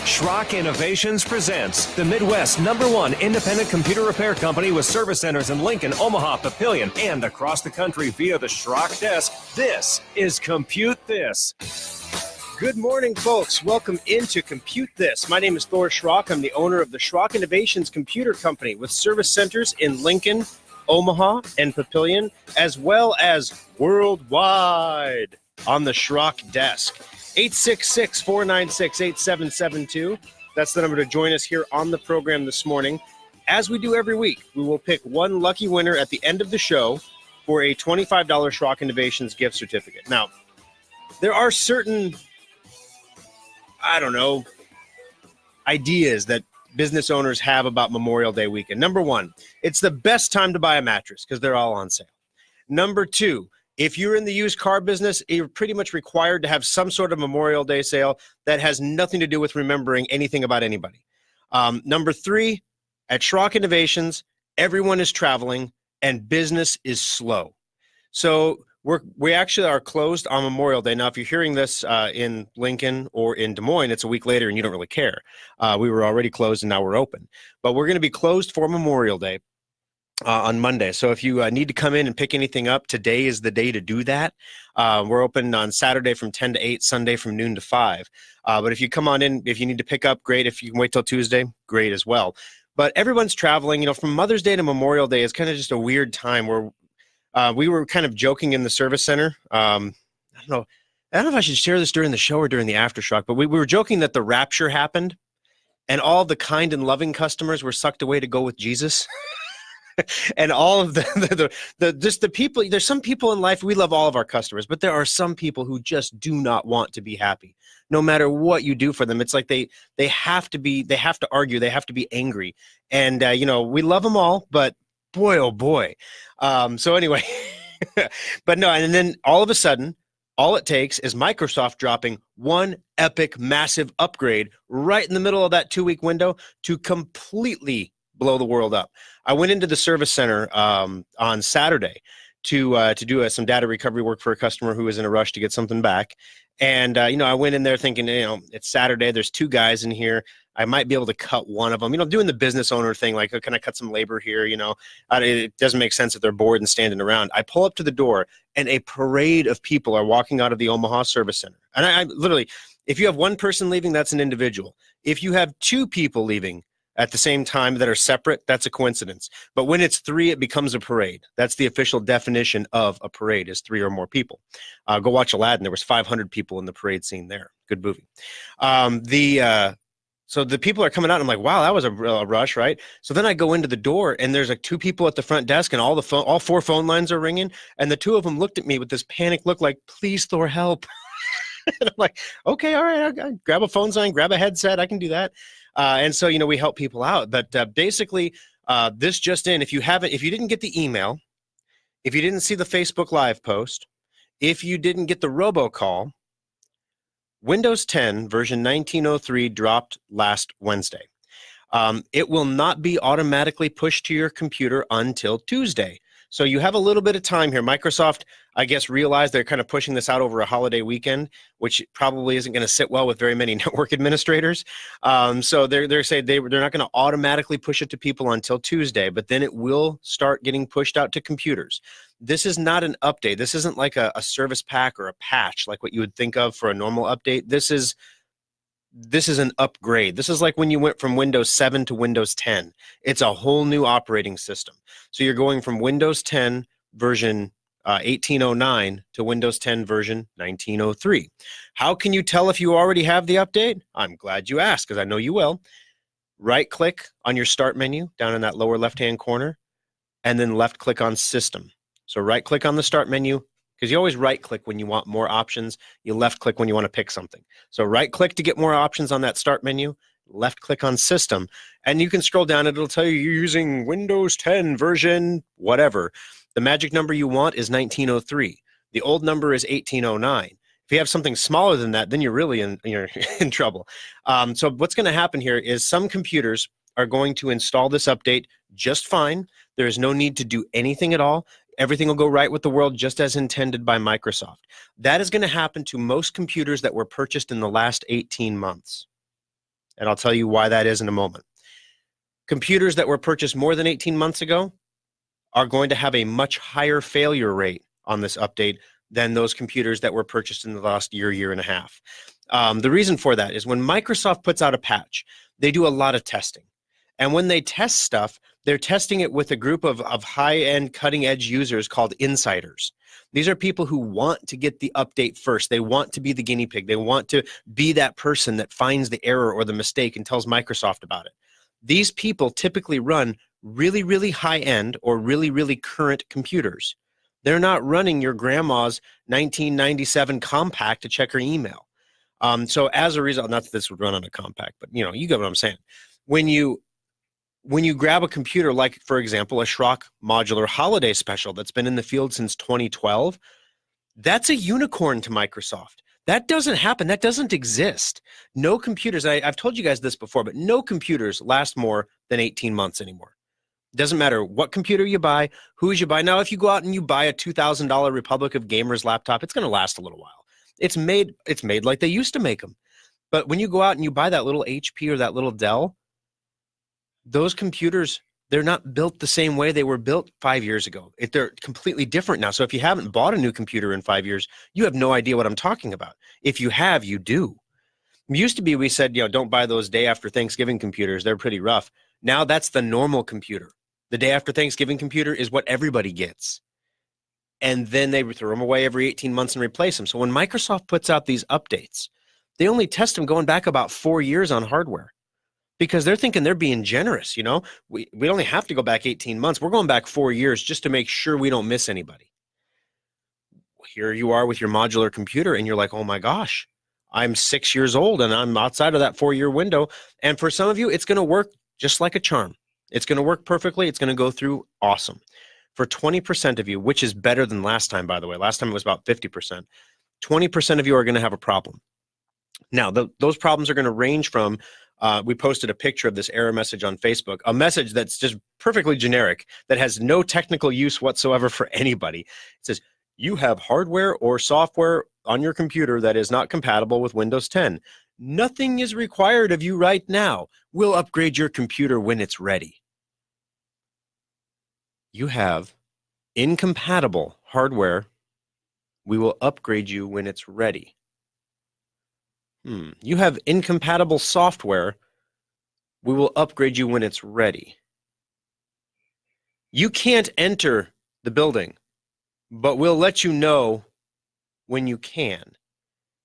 Schrock Innovations presents the Midwest #1 independent computer repair company with service centers in Lincoln, Omaha, Papillion, and across the country via the Schrock desk. This is Compute This. Good morning, folks. Welcome into Compute This. My name is Thor Schrock. I'm the owner of the Schrock Innovations Computer Company with service centers in Lincoln, Omaha, and Papillion, as well as worldwide on the Schrock desk. 866-496-8772. That's the number to join us here on the program this morning. As we do every week, we will pick one lucky winner at the end of the show for a $25 Schrock Innovations gift certificate. Now, there are certain, ideas that business owners have about Memorial Day weekend. Number one, it's the best time to buy a mattress because they're all on sale. Number two, if you're in the used car business, you're pretty much required to have some sort of Memorial Day sale that has nothing to do with remembering anything about anybody. Number three, at Schrock Innovations, everyone is traveling and business is slow. So we actually are closed on Memorial Day. Now, if you're hearing this in Lincoln or in Des Moines, it's a week later and you don't really care. We were already closed and now we're open. But we're going to be closed for Memorial Day on Monday. So if you need to come in and pick anything up, today is the day to do that. We're open on Saturday from 10 to 8, Sunday from noon to 5. But if you come on in, if you need to pick up, great. If you can wait till Tuesday, great as well. But everyone's traveling. From Mother's Day to Memorial Day is kind of just a weird time where we were kind of joking in the service center. I don't know if I should share this during the show or during the aftershock, but we were joking that the rapture happened and all the kind and loving customers were sucked away to go with Jesus. And all of the people, there's some people in life, we love all of our customers, but there are some people who just do not want to be happy. No matter what you do for them, it's like they have to argue, they have to be angry. And, we love them all, but boy, oh boy. So anyway, but no, and then all of a sudden, all it takes is Microsoft dropping one epic, massive upgrade right in the middle of that 2-week window to completely blow the world up. I went into the service center on Saturday to do some data recovery work for a customer who was in a rush to get something back. And, I went in there thinking, it's Saturday. There's 2 guys in here. I might be able to cut one of them, doing the business owner thing, like, can I cut some labor here? It doesn't make sense if they're bored and standing around. I pull up to the door and a parade of people are walking out of the Omaha service center. And I literally, if you have one person leaving, that's an individual. If you have 2 people leaving at the same time that are separate, that's a coincidence. But when it's 3, it becomes a parade. That's the official definition of a parade, is 3 or more people. Go watch Aladdin. There was 500 people in the parade scene there. Good movie. So the people are coming out, and I'm like, wow, that was a rush, right? So then I go into the door, and there's like 2 people at the front desk, and all 4 phone lines are ringing, and the 2 of them looked at me with this panic look like, please, Thor, help. And I'm like, okay, all right, I'll grab a phone sign, grab a headset, I can do that. And so, we help people out. But basically, this just in, if you didn't get the email, if you didn't see the Facebook Live post, if you didn't get the robocall, Windows 10 version 1903 dropped last Wednesday. It will not be automatically pushed to your computer until Tuesday. So you have a little bit of time here. Microsoft, I guess, realized they're kind of pushing this out over a holiday weekend, which probably isn't going to sit well with very many network administrators. So they're saying they're not going to automatically push it to people until Tuesday, but then it will start getting pushed out to computers. This is not an update. This isn't like a service pack or a patch like what you would think of for a normal update. This is an upgrade. This is like when you went from Windows 7 to Windows 10. It's a whole new operating system. So you're going from Windows 10 version 1809 to Windows 10 version 1903. How can you tell if you already have the update? I'm glad you asked, because I know you will. Right-click on your Start menu down in that lower left-hand corner, and then left-click on System. So right-click on the Start menu, because you always right-click when you want more options. You left-click when you want to pick something. So right-click to get more options on that Start menu, left-click on System, and you can scroll down. It'll tell you you're using Windows 10 version whatever. The magic number you want is 1903. The old number is 1809. If you have something smaller than that, then you're really you're in trouble. So what's going to happen here is some computers are going to install this update just fine. There is no need to do anything at all. Everything will go right with the world just as intended by Microsoft. That is going to happen to most computers that were purchased in the last 18 months. And I'll tell you why that is in a moment. Computers that were purchased more than 18 months ago are going to have a much higher failure rate on this update than those computers that were purchased in the last year and a half. The reason for that is when Microsoft puts out a patch, they do a lot of testing. And when they test stuff, they're testing it with a group of high-end, cutting-edge users called insiders. These are people who want to get the update first. They want to be the guinea pig. They want to be that person that finds the error or the mistake and tells Microsoft about it. These people typically run really, really high-end or really, really current computers. They're not running your grandma's 1997 compact to check her email. So as a result, not that this would run on a compact, but you get what I'm saying. When you grab a computer like, for example, a Schrock modular holiday special that's been in the field since 2012, that's a unicorn to Microsoft. That doesn't happen. That doesn't exist. No computers, I've told you guys this before, but no computers last more than 18 months anymore. It doesn't matter what computer you buy, whose you buy. Now, if you go out and you buy a $2,000 Republic of Gamers laptop, it's going to last a little while. It's made like they used to make them. But when you go out and you buy that little HP or that little Dell, those computers, they're not built the same way they were built 5 years ago. They're completely different now. So if you haven't bought a new computer in 5 years, you have no idea what I'm talking about. If you have, you do. It used to be we said, don't buy those day after Thanksgiving computers. They're pretty rough. Now that's the normal computer. The day after Thanksgiving computer is what everybody gets. And then they throw them away every 18 months and replace them. So when Microsoft puts out these updates, they only test them going back about 4 years on hardware because they're thinking they're being generous. We only have to go back 18 months. We're going back 4 years just to make sure we don't miss anybody. Here you are with your modular computer and you're like, oh my gosh, I'm 6 years old and I'm outside of that 4-year window. And for some of you, it's going to work just like a charm. It's going to work perfectly. It's going to go through awesome. For 20% of you, which is better than last time, by the way. Last time it was about 50%. 20% of you are going to have a problem. Now, those problems are going to range from, we posted a picture of this error message on Facebook, a message that's just perfectly generic, that has no technical use whatsoever for anybody. It says, you have hardware or software on your computer that is not compatible with Windows 10. Nothing is required of you right now. We'll upgrade your computer when it's ready. You have incompatible hardware. We will upgrade you when it's ready. You have incompatible software. We will upgrade you when it's ready. You can't enter the building, but we'll let you know when you can.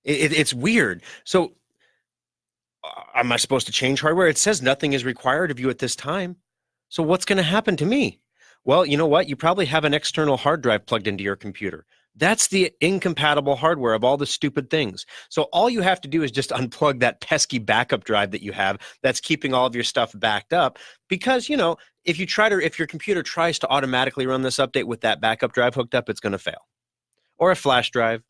It's weird. So am I supposed to change hardware? It says nothing is required of you at this time. So what's going to happen to me? Well, you know what? You probably have an external hard drive plugged into your computer. That's the incompatible hardware of all the stupid things. So all you have to do is just unplug that pesky backup drive that you have that's keeping all of your stuff backed up. Because, if your computer tries to automatically run this update with that backup drive hooked up, it's going to fail. Or a flash drive.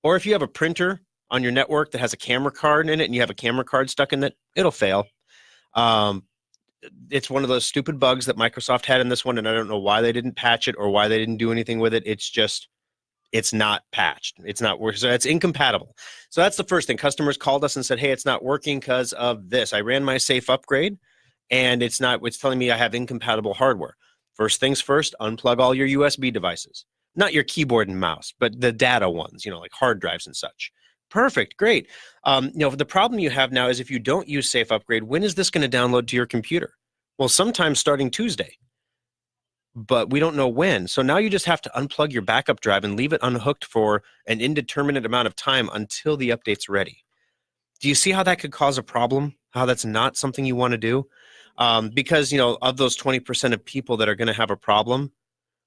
Or if you have a printer on your network that has a camera card in it and you have a camera card stuck in it, it'll fail. It's one of those stupid bugs that Microsoft had in this one, and I don't know why they didn't patch it or why they didn't do anything with it. It's not patched. It's not working. So it's incompatible. So that's the first thing. Customers called us and said, hey, it's not working because of this. I ran my safe upgrade and it's telling me I have incompatible hardware. First things first, unplug all your USB devices. Not your keyboard and mouse, but the data ones, like hard drives and such. Perfect. Great. The problem you have now is if you don't use Safe Upgrade, when is this going to download to your computer? Well, sometime starting Tuesday, but we don't know when. So now you just have to unplug your backup drive and leave it unhooked for an indeterminate amount of time until the update's ready. Do you see how that could cause a problem? How that's not something you want to do? Because, of those 20% of people that are going to have a problem,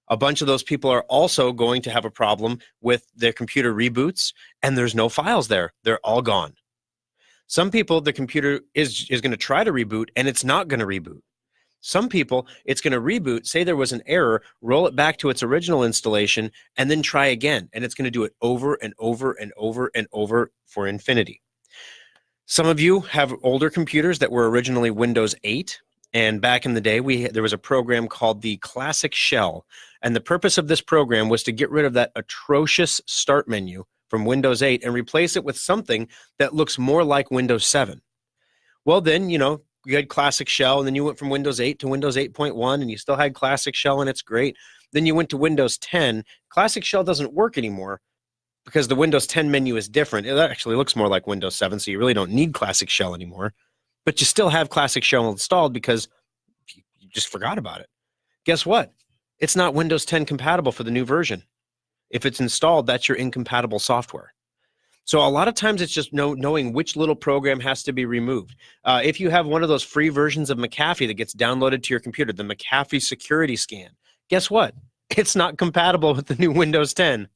a bunch of those people are also going to have a problem with their computer reboots, and there's no files there. They're all gone. Some people, the computer is going to try to reboot, and it's not going to reboot. Some people, it's going to reboot, say there was an error, roll it back to its original installation, and then try again. And it's going to do it over and over and over and over for infinity. Some of you have older computers that were originally Windows 8. And back in the day, there was a program called the Classic Shell. And the purpose of this program was to get rid of that atrocious start menu from Windows 8 and replace it with something that looks more like Windows 7. Well, then, you had Classic Shell, and then you went from Windows 8 to Windows 8.1, and you still had Classic Shell, and it's great. Then you went to Windows 10. Classic Shell doesn't work anymore because the Windows 10 menu is different. It actually looks more like Windows 7, so you really don't need Classic Shell anymore. But you still have Classic Shell installed because you just forgot about it. Guess what? It's not Windows 10 compatible for the new version. If it's installed, that's your incompatible software. So a lot of times it's just knowing which little program has to be removed. If you have one of those free versions of McAfee that gets downloaded to your computer, the McAfee security scan, guess what? It's not compatible with the new Windows 10.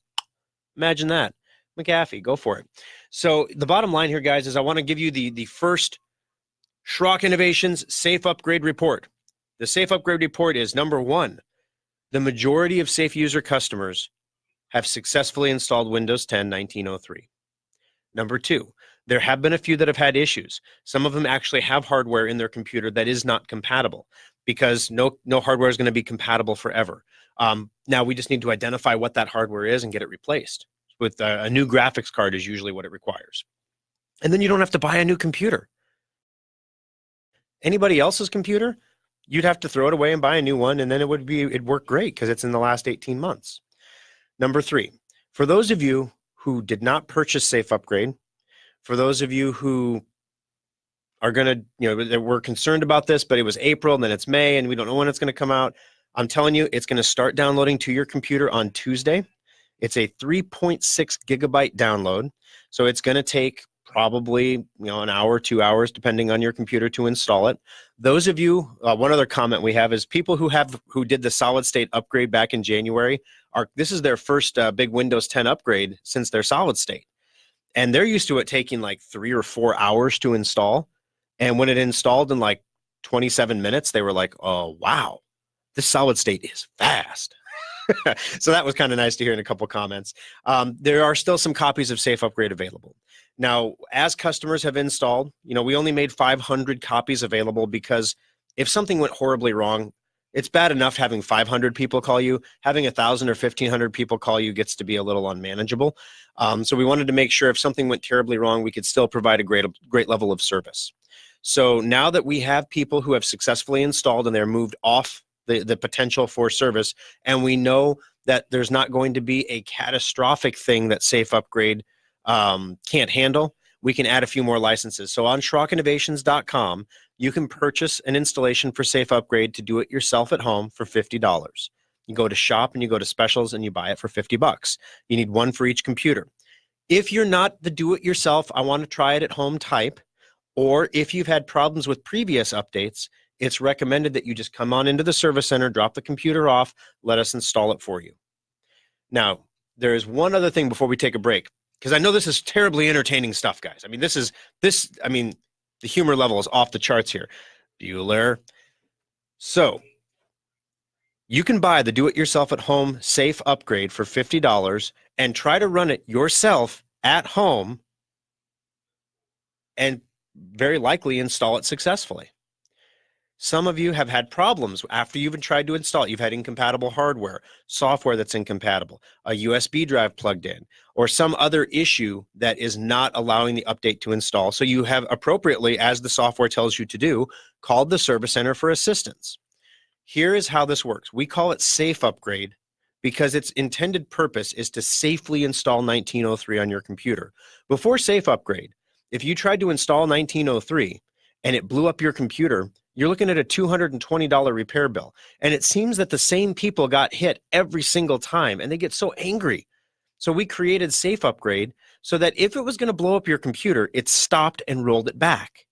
Imagine that. McAfee, go for it. So the bottom line here, guys, is I want to give you the first Schrock Innovations Safe Upgrade Report. The Safe Upgrade Report is number one, the majority of safe user customers have successfully installed Windows 10 1903. Number two, there have been a few that have had issues. Some of them actually have hardware in their computer that is not compatible because no hardware is going to be compatible forever. Now we just need to identify what that hardware is and get it replaced. With a new graphics card is usually what it requires. And then you don't have to buy a new computer. Anybody else's computer, you'd have to throw it away and buy a new one, and then it'd work great because it's in the last 18 months. Number three, for those of you who did not purchase Safe Upgrade, for those of you who are going to, we're concerned about this, but it was April and then it's May and we don't know when it's going to come out. I'm telling you, it's going to start downloading to your computer on Tuesday. It's a 3.6 gigabyte download. So it's going to take probably an hour, 2 hours, depending on your computer to install it. Those of you, one other comment we have is people who did the solid state upgrade back in January, this is their first big Windows 10 upgrade since their solid state. And they're used to it taking like 3 or 4 hours to install. And when it installed in like 27 minutes, they were like, oh, wow, this solid state is fast. So that was kind of nice to hear in a couple comments. There are still some copies of Safe Upgrade available. Now, as customers have installed, we only made 500 copies available because if something went horribly wrong, it's bad enough having 500 people call you. Having 1,000 or 1,500 people call you gets to be a little unmanageable. So we wanted to make sure if something went terribly wrong, we could still provide a great level of service. So now that we have people who have successfully installed and they're moved off the potential for service, and we know that there's not going to be a catastrophic thing that Safe Upgrade can't handle, we can add a few more licenses. So on SchrockInnovations.com, you can purchase an installation for Safe Upgrade to do it yourself at home for $50. You go to shop and you go to specials and you buy it for $50. You need one for each computer. If you're not the do-it-yourself, I want to try it at home type, or if you've had problems with previous updates, it's recommended that you just come on into the service center, drop the computer off, let us install it for you. Now, there is one other thing before we take a break, because I know this is terribly entertaining stuff, guys. I mean, the humor level is off the charts here. Bueller. So you can buy the do-it-yourself-at-home Safe Upgrade for $50 and try to run it yourself at home and very likely install it successfully. Some of you have had problems after you've tried to install it. You've had incompatible hardware, software that's incompatible, a USB drive plugged in, or some other issue that is not allowing the update to install. So you have appropriately, as the software tells you to do, called the service center for assistance. Here is how this works. We call it Safe Upgrade because its intended purpose is to safely install 1903 on your computer. Before Safe Upgrade, if you tried to install 1903 and it blew up your computer, you're looking at a $220 repair bill. And it seems that the same people got hit every single time and they get so angry. So we created Safe Upgrade so that if it was going to blow up your computer, it stopped and rolled it back.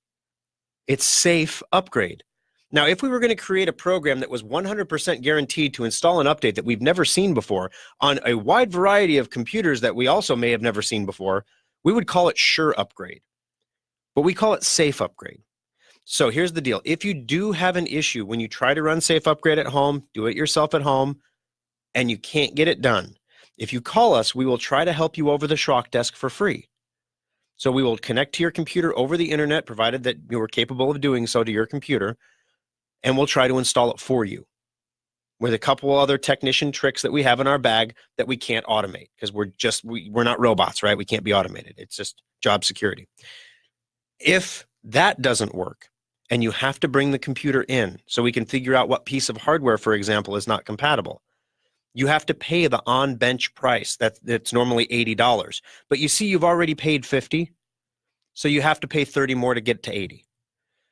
It's Safe Upgrade. Now, if we were going to create a program that was 100% guaranteed to install an update that we've never seen before on a wide variety of computers that we also may have never seen before, we would call it Sure Upgrade. But we call it Safe Upgrade. So here's the deal. If you do have an issue when you try to run Safe Upgrade at home, do it yourself at home, and you can't get it done, if you call us, we will try to help you over the Schrock desk for free. So we will connect to your computer over the internet, provided that you are capable of doing so to your computer, and we'll try to install it for you with a couple other technician tricks that we have in our bag that we can't automate because we're not robots, right? We can't be automated. It's just job security. If that doesn't work, and you have to bring the computer in so we can figure out what piece of hardware, for example, is not compatible, you have to pay the on-bench price that's normally $80. But you see, you've already paid $50, so you have to pay $30 more to get to $80.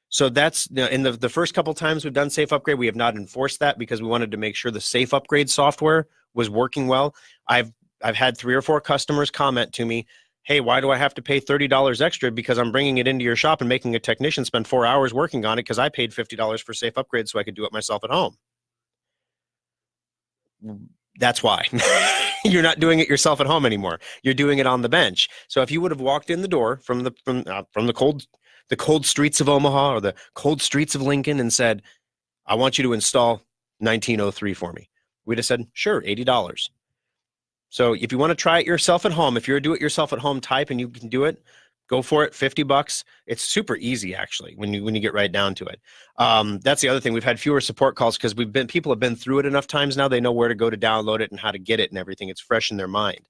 So that's, in the first couple times we've done Safe Upgrade, we have not enforced that because we wanted to make sure the Safe Upgrade software was working well. I've had 3 or 4 customers comment to me, hey, why do I have to pay $30 extra because I'm bringing it into your shop and making a technician spend 4 hours working on it because I paid $50 for Safe Upgrade so I could do it myself at home. That's why. You're not doing it yourself at home anymore. You're doing it on the bench. So if you would have walked in the door from the cold streets of Omaha or the cold streets of Lincoln and said, I want you to install 1903 for me, we'd have said, sure, $80. So if you want to try it yourself at home, if you're a do-it-yourself at home type and you can do it, go for it. $50. It's super easy, actually, when you get right down to it. That's the other thing. We've had fewer support calls because people have been through it enough times now. They know where to go to download it and how to get it and everything. It's fresh in their mind.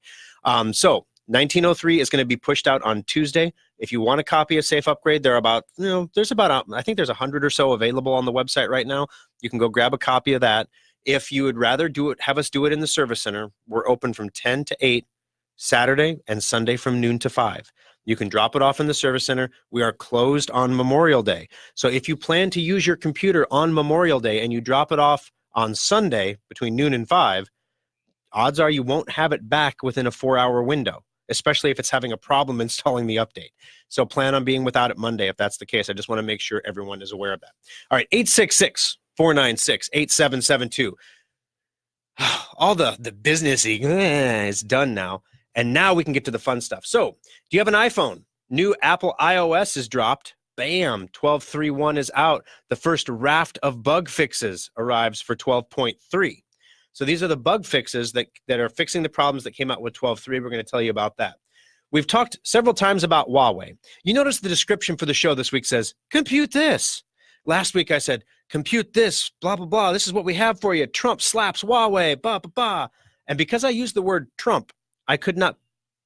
So 1903 is going to be pushed out on Tuesday. If you want a copy of Safe Upgrade, I think there's 100 or so available on the website right now. You can go grab a copy of that. If you would rather have us do it in the service center, we're open from 10 to 8, Saturday and Sunday from noon to 5. You can drop it off in the service center. We are closed on Memorial Day. So if you plan to use your computer on Memorial Day and you drop it off on Sunday between noon and 5, odds are you won't have it back within a 4-hour window, especially if it's having a problem installing the update. So plan on being without it Monday if that's the case. I just want to make sure everyone is aware of that. All right, 866-496-8772. All the businessy is done now. And now we can get to the fun stuff. So do you have an iPhone? New Apple iOS is dropped. Bam, 12.3.1 is out. The first raft of bug fixes arrives for 12.3. So these are the bug fixes that are fixing the problems that came out with 12.3. We're going to tell you about that. We've talked several times about Huawei. You notice the description for the show this week says, compute this. Last week I said, compute this, blah, blah, blah. This is what we have for you. Trump slaps Huawei, blah, blah, blah. And because I used the word Trump, I could not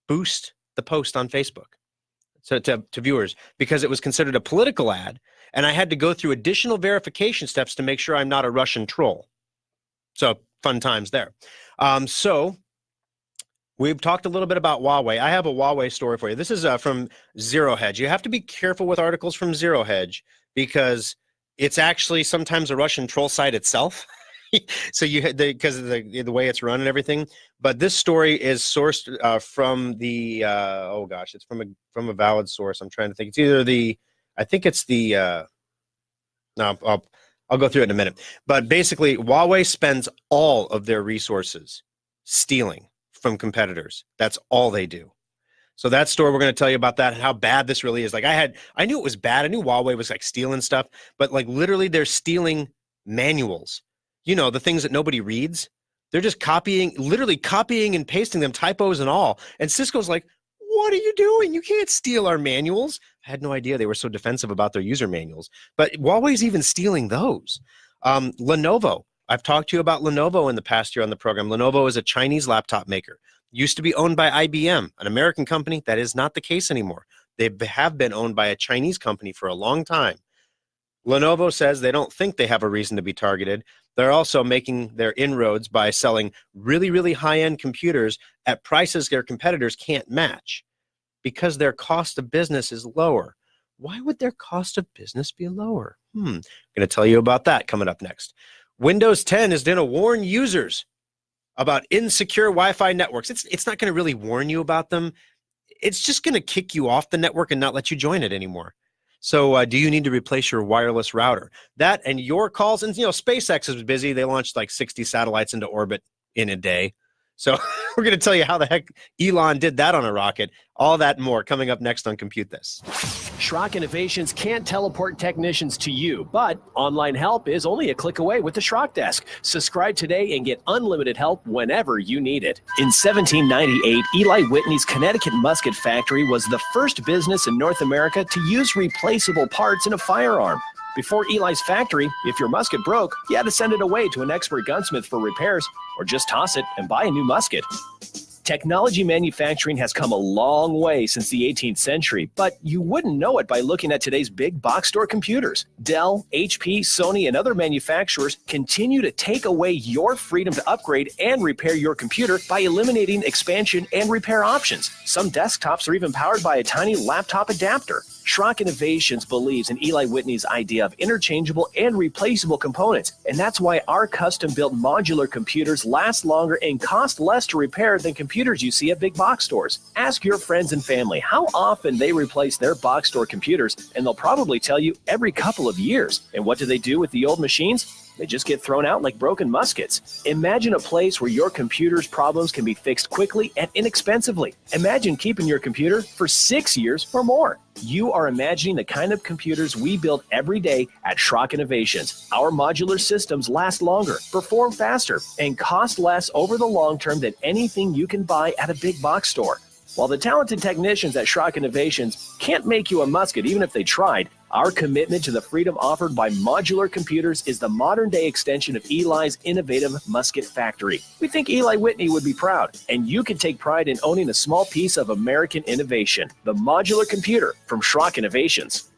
boost the post on Facebook to viewers because it was considered a political ad, and I had to go through additional verification steps to make sure I'm not a Russian troll. So fun times there. So we've talked a little bit about Huawei. I have a Huawei story for you. This is from Zero Hedge. You have to be careful with articles from Zero Hedge because it's actually sometimes a Russian troll site itself. So because of the way it's run and everything. But this story is sourced from the it's from a valid source. I'm trying to think. It's either I'll go through it in a minute. But basically, Huawei spends all of their resources stealing from competitors. That's all they do. So that story, we're going to tell you about that and how bad this really is. Like I knew it was bad. I knew Huawei was like stealing stuff, but like literally they're stealing manuals. You know, the things that nobody reads. They're just literally copying and pasting them, typos and all. And Cisco's like, what are you doing? You can't steal our manuals. I had no idea they were so defensive about their user manuals. But Huawei's even stealing those. Lenovo. I've talked to you about Lenovo in the past year on the program. Lenovo is a Chinese laptop maker. Used to be owned by IBM, an American company. That is not the case anymore. They have been owned by a Chinese company for a long time. Lenovo says they don't think they have a reason to be targeted. They're also making their inroads by selling really, really high-end computers at prices their competitors can't match because their cost of business is lower. Why would their cost of business be lower? I'm going to tell you about that coming up next. Windows 10 is going to warn users about insecure Wi-Fi networks. It's not going to really warn you about them. It's just going to kick you off the network and not let you join it anymore. So do you need to replace your wireless router? That and your calls, and SpaceX is busy. They launched like 60 satellites into orbit in a day. So we're going to tell you how the heck Elon did that on a rocket. All that and more coming up next on Compute This. Schrock Innovations can't teleport technicians to you, but online help is only a click away with the Schrock Desk. Subscribe today and get unlimited help whenever you need it. In 1798, Eli Whitney's Connecticut musket factory was the first business in North America to use replaceable parts in a firearm. Before Eli's factory, if your musket broke, you had to send it away to an expert gunsmith for repairs, or just toss it and buy a new musket. Technology manufacturing has come a long way since the 18th century, but you wouldn't know it by looking at today's big box store computers. Dell, HP, Sony, and other manufacturers continue to take away your freedom to upgrade and repair your computer by eliminating expansion and repair options. Some desktops are even powered by a tiny laptop adapter. Schrock Innovations believes in Eli Whitney's idea of interchangeable and replaceable components, and that's why our custom-built modular computers last longer and cost less to repair than computers you see at big box stores. Ask your friends and family how often they replace their box store computers, and they'll probably tell you every couple of years. And what do they do with the old machines? They just get thrown out like broken muskets. Imagine a place where your computer's problems can be fixed quickly and inexpensively. Imagine keeping your computer for 6 years or more. You are imagining the kind of computers we build every day at Schrock Innovations. Our modular systems last longer, perform faster, and cost less over the long term than anything you can buy at a big box store. While the talented technicians at Schrock Innovations can't make you a musket even if they tried, our commitment to the freedom offered by modular computers is the modern-day extension of Eli's innovative musket factory. We think Eli Whitney would be proud, and you can take pride in owning a small piece of American innovation, the modular computer from Schrock Innovations.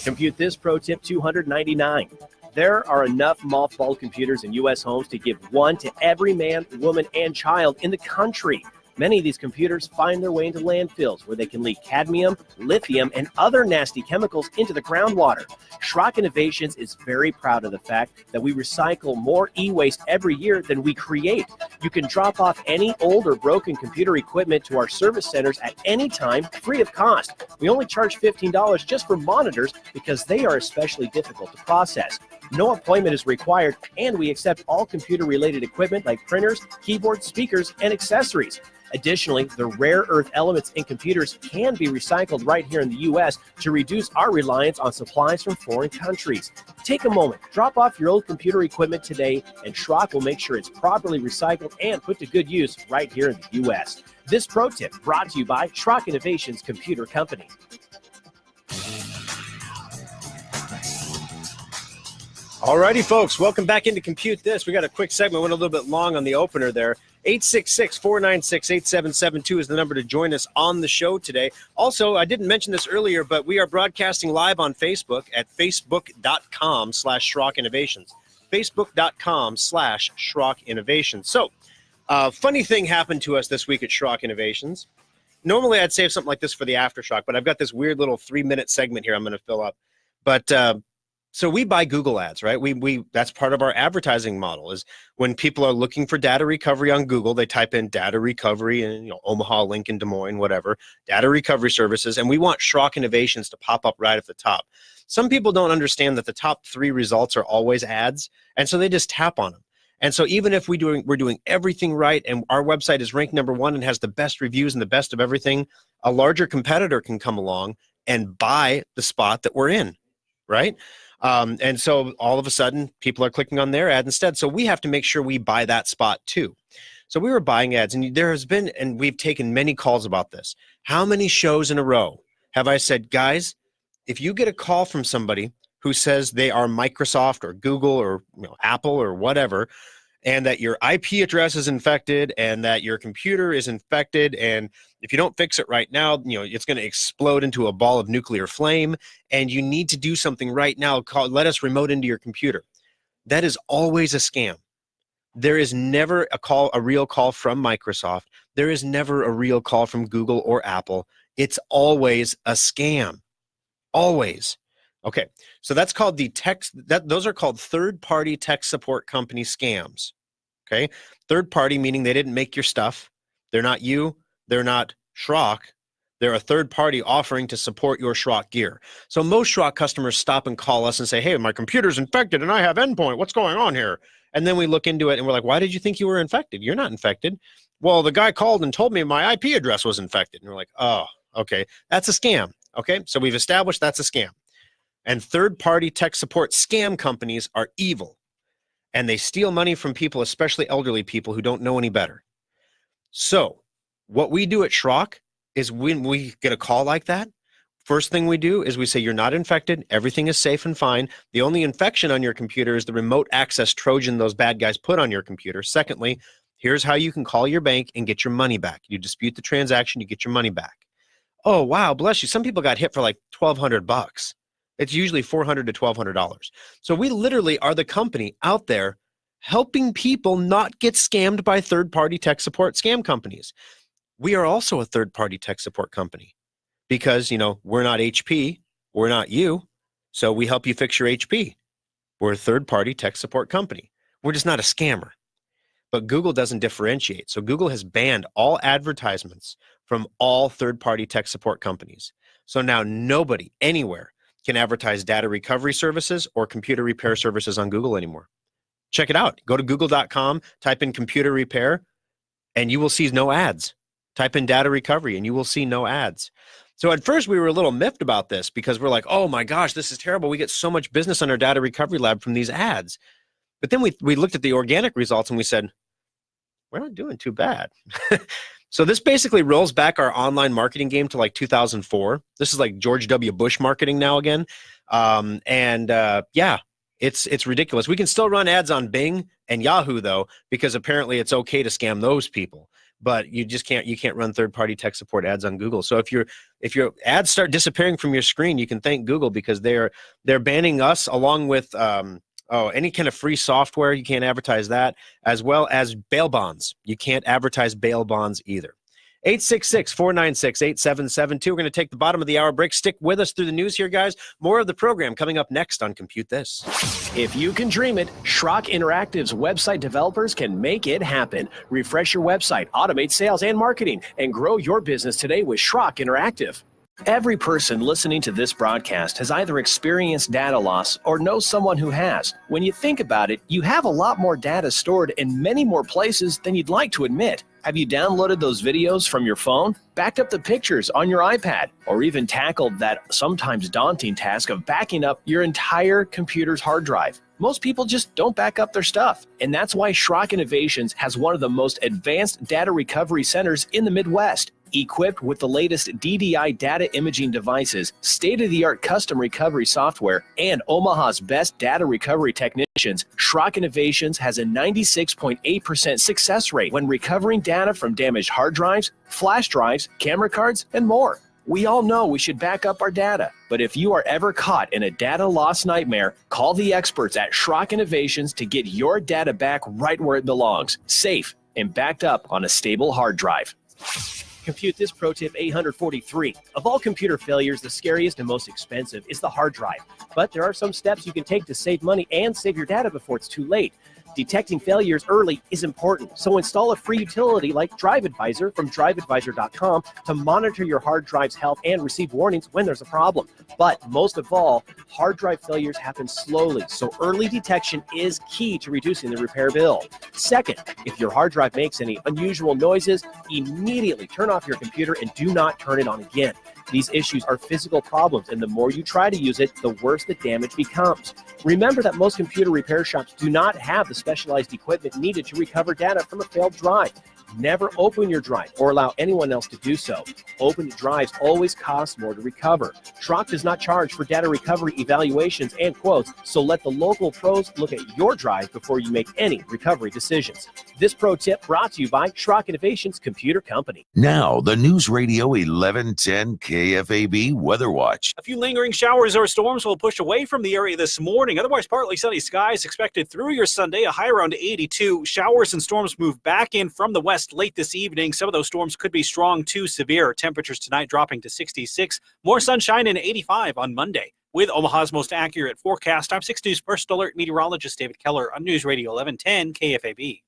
Compute this pro tip 299. There are enough mothballed computers in U.S. homes to give one to every man, woman, and child in the country. Many of these computers find their way into landfills where they can leak cadmium, lithium, and other nasty chemicals into the groundwater. Schrock Innovations is very proud of the fact that we recycle more e-waste every year than we create. You can drop off any old or broken computer equipment to our service centers at any time, free of cost. We only charge $15 just for monitors because they are especially difficult to process. No appointment is required, and we accept all computer-related equipment like printers, keyboards, speakers, and accessories. Additionally, the rare earth elements in computers can be recycled right here in the U.S. to reduce our reliance on supplies from foreign countries. Take a moment, drop off your old computer equipment today, and Schrock will make sure it's properly recycled and put to good use right here in the U.S. This pro tip brought to you by Schrock Innovations Computer Company. Alrighty, folks, welcome back into Compute This. We got a quick segment, went a little bit long on the opener there. 866-496-8772 is the number to join us on the show today. Also, I didn't mention this earlier, but we are broadcasting live on Facebook at facebook.com/Schrock Innovations. Facebook.com/Schrock Innovations. So, funny thing happened to us this week at Schrock Innovations. Normally, I'd save something like this for the aftershock, but I've got this weird little 3-minute segment here I'm going to fill up. But so we buy Google ads, right? We that's part of our advertising model is when people are looking for data recovery on Google, they type in data recovery and Omaha, Lincoln, Des Moines, whatever, data recovery services, and we want Schrock Innovations to pop up right at the top. Some people don't understand that the top 3 results are always ads, and so they just tap on them. And so even if we're doing everything right and our website is ranked #1 and has the best reviews and the best of everything, a larger competitor can come along and buy the spot that we're in, right? And so all of a sudden, people are clicking on their ad instead. So we have to make sure we buy that spot too. So we were buying ads, and there has been, and we've taken many calls about this. How many shows in a row have I said, guys, if you get a call from somebody who says they are Microsoft or Google or Apple or whatever, and that your IP address is infected and that your computer is infected, and if you don't fix it right now, it's going to explode into a ball of nuclear flame, and you need to do something right now, let us remote into your computer. That is always a scam. There is never a real call from Microsoft. There is never a real call from Google or Apple. It's always a scam. Always. Okay, so that's called those are called third-party tech support company scams. Okay, third party meaning they didn't make your stuff. They're not you. They're not Schrock. They're a third party offering to support your Schrock gear. So most Schrock customers stop and call us and say, hey, my computer's infected and I have endpoint. What's going on here? And then we look into it and we're like, why did you think you were infected? You're not infected. Well, the guy called and told me my IP address was infected. And we're like, oh, okay, that's a scam. Okay, so we've established that's a scam. And third-party tech support scam companies are evil. And they steal money from people, especially elderly people who don't know any better. So what we do at Schrock is when we get a call like that, first thing we do is we say, you're not infected. Everything is safe and fine. The only infection on your computer is the remote access Trojan those bad guys put on your computer. Secondly, Here's how you can call your bank and get your money back. You dispute the transaction, you get your money back. Oh, wow, bless you. Some people got hit for like $1,200. It's usually $400 to $1,200. So we literally are the company out there helping people not get scammed by third-party tech support scam companies. We are also a third-party tech support company because, we're not HP, we're not you, so we help you fix your HP. We're a third-party tech support company. We're just not a scammer. But Google doesn't differentiate. So Google has banned all advertisements from all third-party tech support companies. So now nobody anywhere can advertise data recovery services or computer repair services on Google anymore. Check it out. Go to google.com, type in computer repair, and you will see no ads. Type in data recovery, and you will see no ads. So at first we were a little miffed about this because we're like, oh my gosh, this is terrible. We get so much business on our data recovery lab from these ads. But then we looked at the organic results and we said, we're not doing too bad. So this basically rolls back our online marketing game to like 2004. This is like George W. Bush marketing now again. It's ridiculous. We can still run ads on Bing and Yahoo though, because apparently it's okay to scam those people. But you can't run third-party tech support ads on Google. So if your ads start disappearing from your screen, you can thank Google because they're banning us along with any kind of free software. You can't advertise that, as well as bail bonds. You can't advertise bail bonds either. 866-496-8772. We're going to take the bottom of the hour break. Stick with us through the news here, guys. More of the program coming up next on Compute This. If you can dream it, Schrock Interactive's website developers can make it happen. Refresh your website, automate sales and marketing, and grow your business today with Schrock Interactive. Every person listening to this broadcast has either experienced data loss or knows someone who has. When you think about it, you have a lot more data stored in many more places than you'd like to admit. Have you downloaded those videos from your phone, backed up the pictures on your iPad, or even tackled that sometimes daunting task of backing up your entire computer's hard drive? Most people just don't back up their stuff. And that's why Schrock Innovations has one of the most advanced data recovery centers in the Midwest. Equipped with the latest DDI data imaging devices, state-of-the-art custom recovery software, and Omaha's best data recovery technicians, Schrock Innovations has a 96.8% success rate when recovering data from damaged hard drives, flash drives, camera cards, and more. We all know we should back up our data, but if you are ever caught in a data loss nightmare, call the experts at Schrock Innovations to get your data back right where it belongs, safe and backed up on a stable hard drive. Compute This Pro Tip 843. Of all computer failures, the scariest and most expensive is the hard drive. But there are some steps you can take to save money and save your data before it's too late. Detecting failures early is important, so install a free utility like Drive Advisor from driveadvisor.com to monitor your hard drive's health and receive warnings when there's a problem. But most of all, hard drive failures happen slowly, so early detection is key to reducing the repair bill. Second, if your hard drive makes any unusual noises, immediately turn off your computer and do not turn it on again. These issues are physical problems, and the more you try to use it, the worse the damage becomes. Remember that most computer repair shops do not have the specialized equipment needed to recover data from a failed drive. Never open your drive or allow anyone else to do so. Opened drives always cost more to recover. Schrock does not charge for data recovery evaluations and quotes, so let the local pros look at your drive before you make any recovery decisions. This pro tip brought to you by Schrock Innovations Computer Company. Now, the News Radio 1110 KFAB Weather Watch. A few lingering showers or storms will push away from the area this morning. Otherwise, partly sunny skies expected through your Sunday, a high around 82. Showers and storms move back in from the west late this evening. Some of those storms could be strong to severe. Temperatures tonight dropping to 66. More sunshine and 85 on Monday. With Omaha's most accurate forecast, I'm 6 News First Alert meteorologist David Keller on News Radio 1110 KFAB.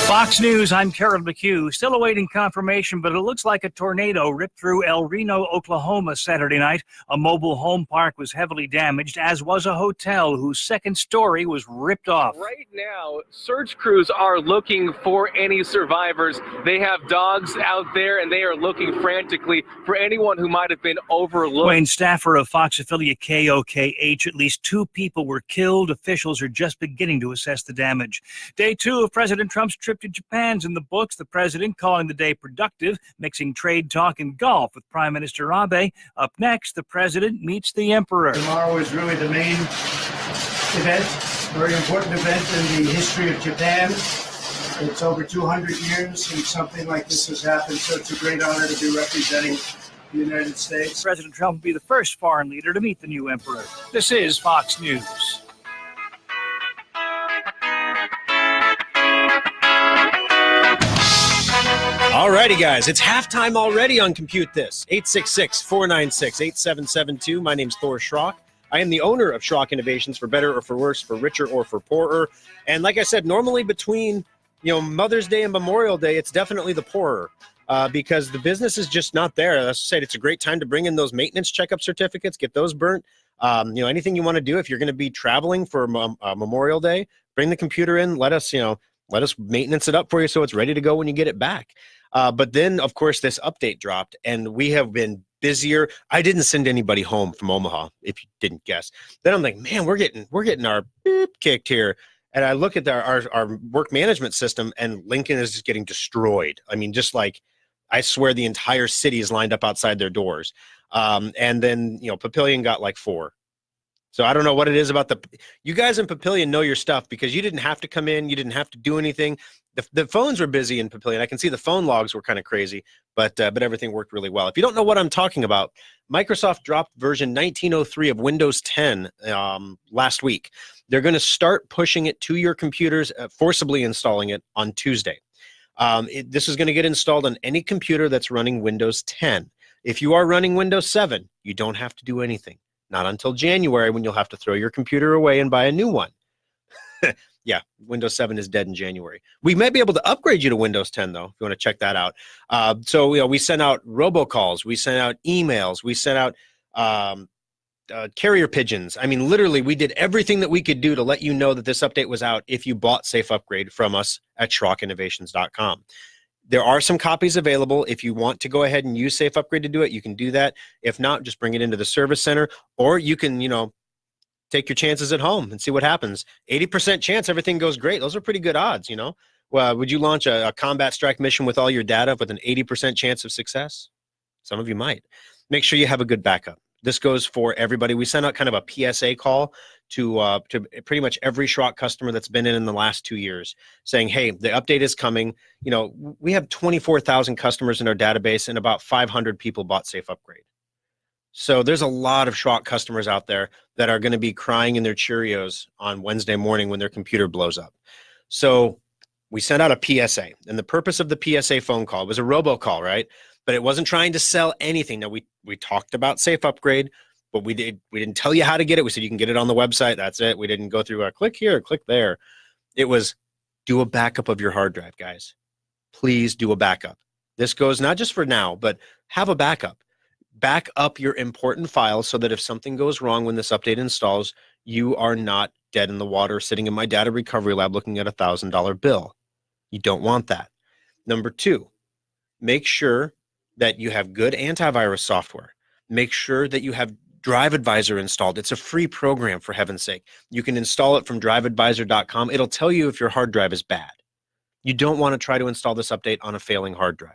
Fox News, I'm Carol McHugh. Still awaiting confirmation, but it looks like a tornado ripped through El Reno, Oklahoma Saturday night. A mobile home park was heavily damaged, as was a hotel whose second story was ripped off. Right now, search crews are looking for any survivors. They have dogs out there, and they are looking frantically for anyone who might have been overlooked. Wayne Staffer of Fox affiliate KOKH, at least 2 people were killed. Officials are just beginning to assess the damage. Day 2 of President Trump's trip to Japan's in the books. The president calling the day productive, mixing trade talk and golf with Prime Minister Abe. Up next, the president meets the emperor. Tomorrow is really the main event. Very important event in the history of Japan. It's over 200 years since something like this has happened, so it's a great honor to be representing the United States. President Trump will be the first foreign leader to meet the new emperor. This is Fox News. Alrighty, guys, it's halftime already on Compute This. 866-496-8772. My name's Thor Schrock. I am the owner of Schrock Innovations, for better or for worse, for richer or for poorer. And like I said, normally between Mother's Day and Memorial Day, it's definitely the poorer because the business is just not there. As I said, it's a great time to bring in those maintenance checkup certificates, get those burnt. Anything you want to do if you're going to be traveling for Memorial Day, bring the computer in, let us maintenance it up for you so it's ready to go when you get it back. But then, of course, this update dropped, and we have been busier. I didn't send anybody home from Omaha, if you didn't guess. Then I'm like, man, we're getting our beep kicked here. And I look at our work management system, and Lincoln is just getting destroyed. I mean, just like, I swear the entire city is lined up outside their doors. And then, Papillion got like 4. So I don't know what it is about you guys in Papillion know your stuff because you didn't have to come in. You didn't have to do anything. The phones were busy in Papillion. I can see the phone logs were kind of crazy, but everything worked really well. If you don't know what I'm talking about, Microsoft dropped version 1903 of Windows 10 last week. They're going to start pushing it to your computers, forcibly installing it on Tuesday. This is going to get installed on any computer that's running Windows 10. If you are running Windows 7, you don't have to do anything. Not until January, when you'll have to throw your computer away and buy a new one. Yeah, Windows 7 is dead in January. We may be able to upgrade you to Windows 10, though, if you want to check that out. So we sent out robocalls. We sent out emails. We sent out carrier pigeons. I mean, literally, we did everything that we could do to let you know that this update was out if you bought Safe Upgrade from us at SchrockInnovations.com. There are some copies available. If you want to go ahead and use Safe Upgrade to do it, you can do that. If not, just bring it into the service center, or you can, take your chances at home and see what happens. 80% chance everything goes great. Those are pretty good odds, Well, would you launch a combat strike mission with all your data with an 80% chance of success? Some of you might. Make sure you have a good backup. This goes for everybody. We sent out kind of a PSA call to pretty much every Schrock customer that's been in the last 2 years, saying, hey, the update is coming. We have 24,000 customers in our database, and about 500 people bought Safe Upgrade. So there's a lot of Schrock customers out there that are going to be crying in their Cheerios on Wednesday morning when their computer blows up. So we sent out a PSA, and the purpose of the PSA phone call was a robocall, right? But it wasn't trying to sell anything. Now, we talked about Safe Upgrade, but we didn't tell you how to get it. We said you can get it on the website. That's it. We didn't go through a click here, click there. It was do a backup of your hard drive, guys. Please do a backup. This goes not just for now, but have a backup. Back up your important files so that if something goes wrong when this update installs, you are not dead in the water sitting in my data recovery lab looking at a $1,000 bill. You don't want that. Number 2, make sure that you have good antivirus software. Make sure that you have Drive Advisor installed. It's a free program, for heaven's sake. You can install it from driveadvisor.com. It'll tell you if your hard drive is bad. You don't want to try to install this update on a failing hard drive.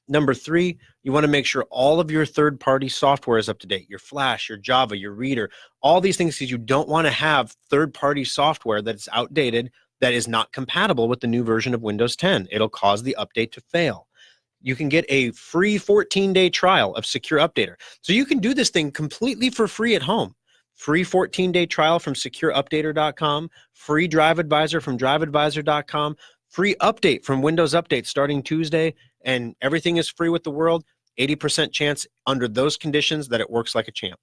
Number 3, you want to make sure all of your third-party software is up to date. Your Flash, your Java, your Reader, all these things, because you don't want to have third-party software that's outdated, that is not compatible with the new version of Windows 10. It'll cause the update to fail. You can get a free 14-day trial of Secure Updater. So you can do this thing completely for free at home. Free 14-day trial from secureupdater.com, free Drive Advisor from driveadvisor.com, free update from Windows Update starting Tuesday, and everything is free with the world. 80% chance under those conditions that it works like a champ.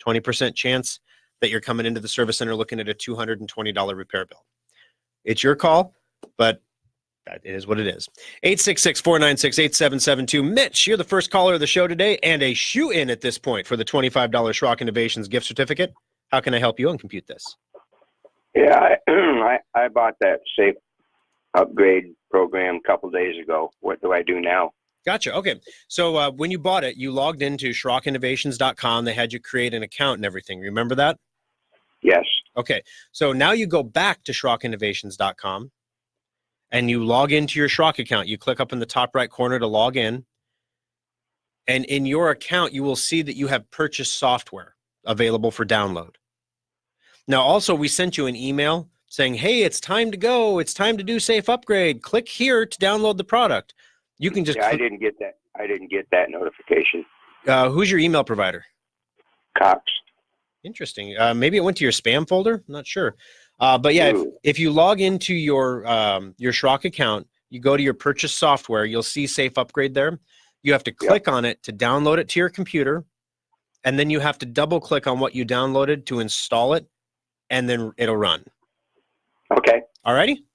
20% chance that you're coming into the service center looking at a $220 repair bill. It's your call, but that is what it is. 866-496-8772. Mitch, you're the first caller of the show today and a shoe-in at this point for the $25 Schrock Innovations gift certificate. How can I help you and compute this? Yeah, I bought that Safe Upgrade program a couple days ago. What do I do now? Gotcha. Okay. So when you bought it, you logged into SchrockInnovations.com. They had you create an account and everything. Remember that? Yes. Okay. So now you go back to SchrockInnovations.com and you log into your Schrock account. You click up in the top right corner to log in. And in your account, you will see that you have purchased software available for download. Now, also, we sent you an email saying, hey, it's time to go. It's time to do safe upgrade. Click here to download the product. You can just. Yeah, I didn't get that. I didn't get that notification. Who's your email provider? Cox. Interesting. Maybe it went to your spam folder. I'm not sure. But yeah, if you log into your Schrock account, you go to your purchase software, you'll see Safe Upgrade there. You have to click on it to download it to your computer, and then you have to double click on what you downloaded to install it, and then it'll run. Okay. All righty?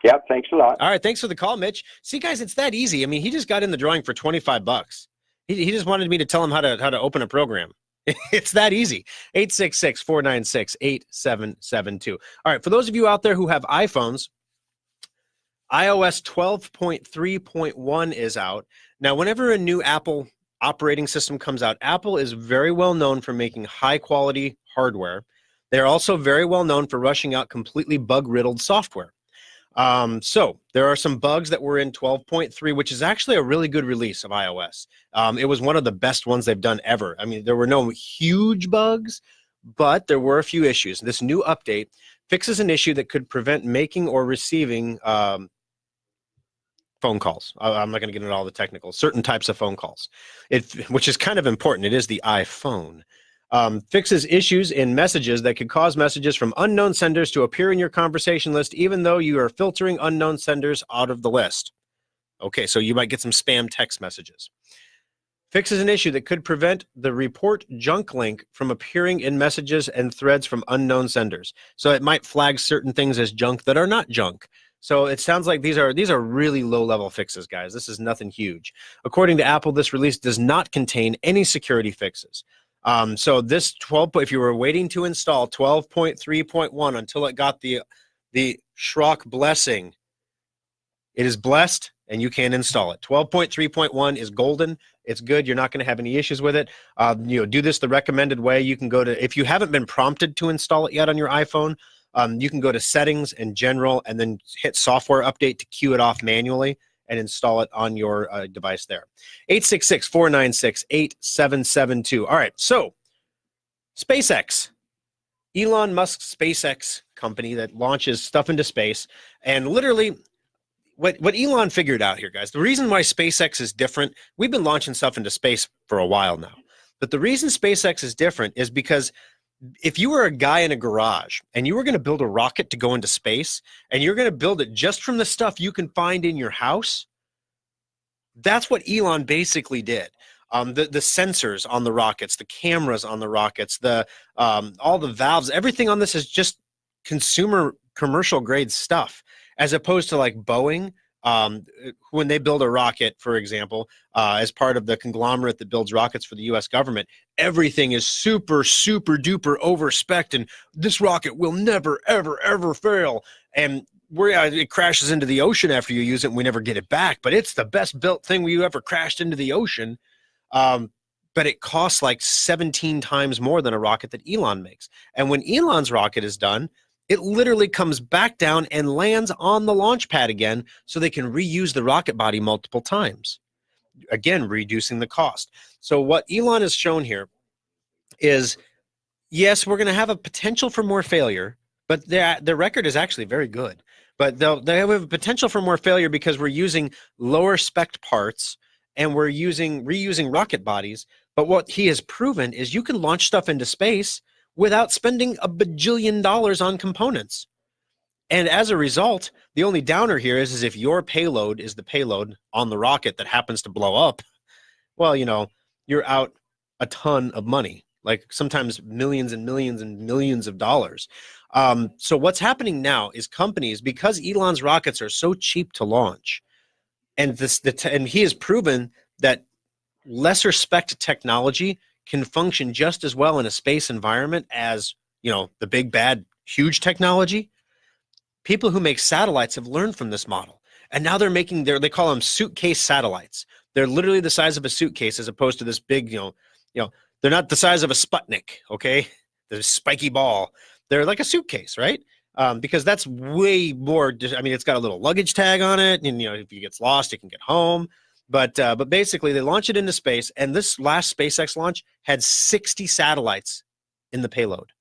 Yep, thanks a lot. All right, thanks for the call, Mitch. See, guys, it's that easy. I mean, he just got in the drawing for $25. He just wanted me to tell him how to open a program. It's that easy. 866-496-8772. All right, for those of you out there who have iPhones, iOS 12.3.1 is out. Now, whenever a new Apple operating system comes out, Apple is very well known for making high-quality hardware. They're also very well known for rushing out completely bug-riddled software. So there are some bugs that were in 12.3, which is actually a really good release of iOS. It was one of the best ones they've done ever. I mean, there were no huge bugs, but there were a few issues. This new update fixes an issue that could prevent making or receiving phone calls. I'm not going to get into all the technical, certain types of phone calls, which is kind of important. It is the iPhone. Fixes issues in messages that could cause messages from unknown senders to appear in your conversation list, even though you are filtering unknown senders out of the list. Okay, so you might get some spam text messages. Fixes an issue that could prevent the report junk link from appearing in messages and threads from unknown senders. So it might flag certain things as junk that are not junk. So it sounds like these are really low-level fixes, guys. This is nothing huge. According to Apple, this release does not contain any security fixes. So this 12, if you were waiting to install 12.3.1 until it got the Schrock blessing, it is blessed and you can install it. 12.3.1 is golden. It's good. You're not going to have any issues with it. Do this the recommended way. You can go to, if you haven't been prompted to install it yet on your iPhone, you can go to settings and general and then hit software update to queue it off manually and install it on your device there. 866-496-8772. All right, so SpaceX. Elon Musk's SpaceX company that launches stuff into space. And literally, what Elon figured out here, guys, the reason why SpaceX is different, we've been launching stuff into space for a while now. But the reason SpaceX is different is because if you were a guy in a garage and you were going to build a rocket to go into space and you're going to build it just from the stuff you can find in your house, that's what Elon basically did. The sensors on the rockets, the cameras on the rockets, all the valves, everything on this is just consumer commercial grade stuff, as opposed to like Boeing. When they build a rocket, for example, as part of the conglomerate that builds rockets for the U.S. government, everything is super, super duper over-spec'd, and this rocket will never, ever, ever fail. And it crashes into the ocean after you use it, and we never get it back. But it's the best built thing we ever crashed into the ocean. But it costs like 17 times more than a rocket that Elon makes. And when Elon's rocket is done, it literally comes back down and lands on the launch pad again so they can reuse the rocket body multiple times, again, reducing the cost. So what Elon has shown here is, yes, we're going to have a potential for more failure, but their record is actually very good. But they have a potential for more failure because we're using lower spec parts and we're reusing rocket bodies. But what he has proven is you can launch stuff into space without spending $1 bajillion on components. And as a result, the only downer here is if your payload is the payload on the rocket that happens to blow up, well, you're out a ton of money, like sometimes millions and millions and millions of dollars. So what's happening now is companies, because Elon's rockets are so cheap to launch, and he has proven that lesser spec technology can function just as well in a space environment as, the big, bad, huge technology. People who make satellites have learned from this model. And now they're making they call them suitcase satellites. They're literally the size of a suitcase as opposed to this big, they're not the size of a Sputnik, okay? The spiky ball. They're like a suitcase, right? Because that's way more, it's got a little luggage tag on it. And, if it gets lost, it can get home. But basically, they launch it into space, and this last SpaceX launch had 60 satellites in the payload.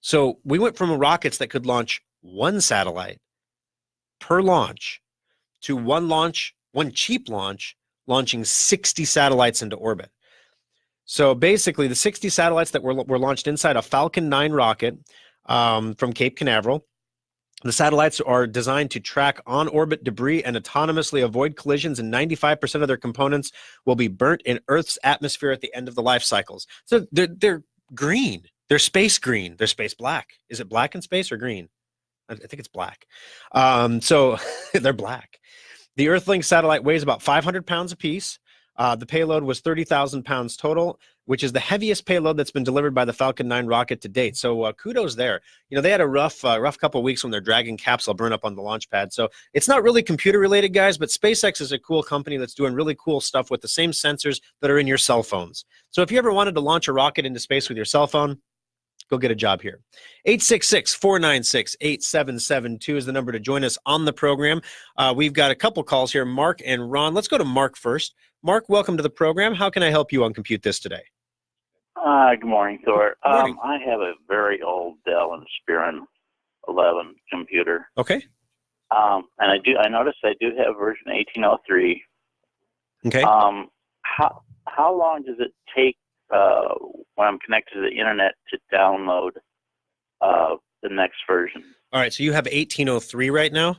So we went from rockets that could launch one satellite per launch to one cheap launch, launching 60 satellites into orbit. So basically, the 60 satellites that were launched inside a Falcon 9 rocket from Cape Canaveral. The satellites are designed to track on-orbit debris and autonomously avoid collisions, and 95% of their components will be burnt in Earth's atmosphere at the end of the life cycles. So they're green. They're space green. They're space black. Is it black in space or green? I think it's black. So they're black. The Earthlink satellite weighs about 500 pounds apiece. The payload was 30,000 pounds total, which is the heaviest payload that's been delivered by the Falcon 9 rocket to date. So kudos there. You know, they had a rough couple of weeks when their Dragon capsule burned up on the launch pad. So it's not really computer related, guys, but SpaceX is a cool company that's doing really cool stuff with the same sensors that are in your cell phones. So if you ever wanted to launch a rocket into space with your cell phone, go get a job here. 866-496-8772 is the number to join us on the program. We've got a couple calls here, Mark and Ron. Let's go to Mark first. Mark, welcome to the program. How can I help you on Compute This today? Good morning, Thor. Good morning. I have a very old Dell Inspiron 11 computer. Okay. And I noticed I do have version 1803. Okay. How long does it take when I'm connected to the internet to download the next version? All right, so you have 1803 right now?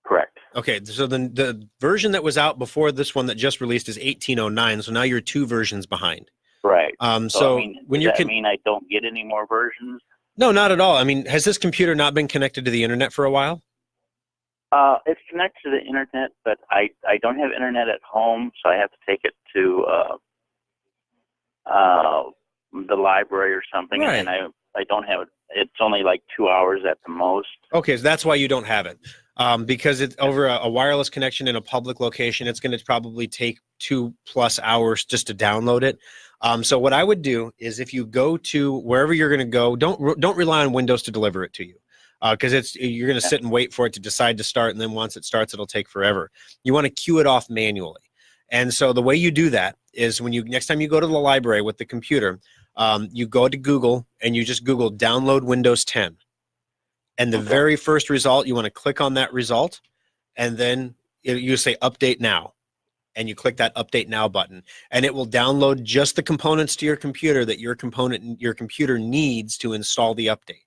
Correct. Okay, so then the version that was out before this one that just released is 1809, so now you're 2 versions behind. Right. So I mean, when does you're that mean I don't get any more versions? No, not at all. I mean, has this computer not been connected to the internet for a while? It's connected to the internet, but I don't have internet at home, so I have to take it to the library or something, Right. and I don't have it. It's only like 2 hours at the most. Okay, so that's why you don't have it. Because it's over a wireless connection in a public location, it's going to probably take 2+ hours just to download it. So what I would do is if you go to wherever you're going to go, don't rely on Windows to deliver it to you. Because you're going to sit and wait for it to decide to start, and then once it starts, it'll take forever. You want to queue it off manually. And so the way you do that is when next time you go to the library with the computer, you go to Google and you just Google download Windows 10. And the very first result, you want to click on that result, and then you say update now. And you click that update now button, and it will download just the components to your computer that your computer needs to install the update.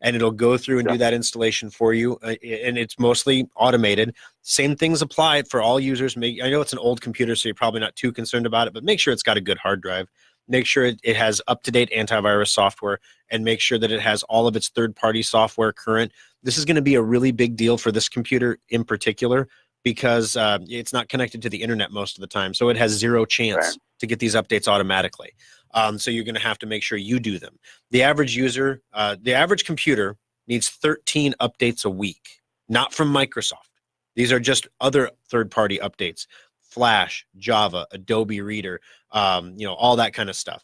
And it'll go through and do that installation for you, and it's mostly automated. Same things apply for all users. I know it's an old computer, so you're probably not too concerned about it, but make sure it's got a good hard drive. Make sure it has up-to-date antivirus software, and make sure that it has all of its third-party software current. This is going to be a really big deal for this computer in particular, because it's not connected to the internet most of the time. So it has zero chance to get these updates automatically. So you're going to have to make sure you do them. The average user, the average computer needs 13 updates a week, not from Microsoft. These are just other third-party updates. Flash, Java, Adobe Reader, all that kind of stuff.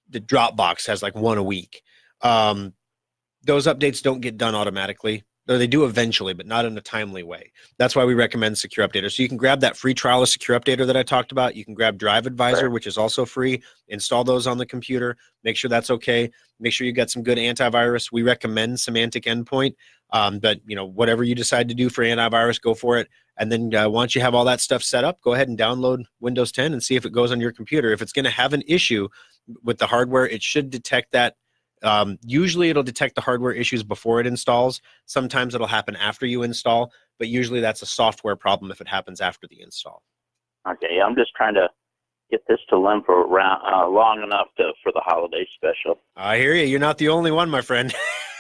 The Dropbox has like 1 a week. Those updates don't get done automatically. Or they do eventually, but not in a timely way. That's why we recommend Secure Updater. So you can grab that free trial of Secure Updater that I talked about. You can grab Drive Advisor, which is also free. Install those on the computer. Make sure that's okay. Make sure you got some good antivirus. We recommend Semantic Endpoint. But whatever you decide to do for antivirus, go for it. And then once you have all that stuff set up, go ahead and download Windows 10 and see if it goes on your computer. If it's going to have an issue with the hardware, it should detect that. Usually it'll detect the hardware issues before it installs. Sometimes it'll happen after you install, but usually that's a software problem if it happens after the install. Okay, I'm just trying to get this to limp around long enough for the holiday special. I hear you. You're not the only one, my friend.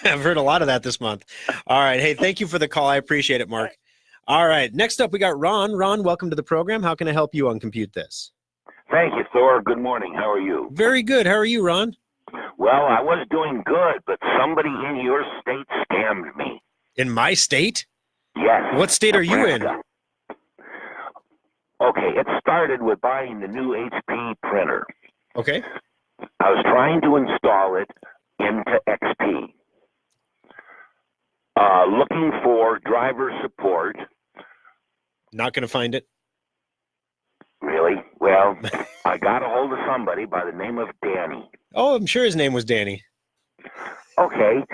I've heard a lot of that this month. All right. Hey, thank you for the call. I appreciate it, Mark. All right. Next up, we got Ron. Ron, welcome to the program. How can I help you on Compute This? Thank you, Thor. Good morning. How are you? Very good. How are you, Ron? Well, I was doing good, but somebody in your state scammed me. In my state? Yes. What state are you in? Okay, it started with buying the new HP printer. Okay. I was trying to install it into XP. Looking for driver support. Not going to find it. Really? Well, I got a hold of somebody by the name of Danny. Oh, I'm sure his name was Danny. Okay.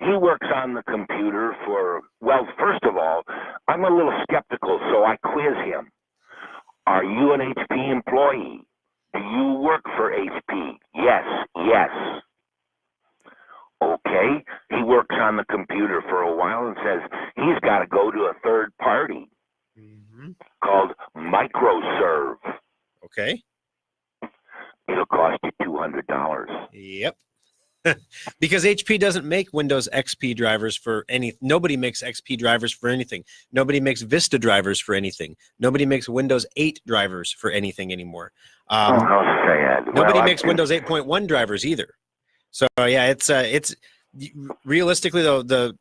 He works on the computer for, well, first of all, I'm a little skeptical, so I quiz him. Are you an HP employee? Do you work for HP? Yes, yes. Okay. He works on the computer for a while and says he's got to go to a third party called MicroServe. Okay. It'll cost you $200. Yep. Because HP doesn't make Windows XP drivers for any. Nobody makes XP drivers for anything. Nobody makes Vista drivers for anything. Nobody makes Windows 8 drivers for anything anymore. How sad. Nobody Well, makes Windows 8.1 drivers either. So yeah, it's realistically though the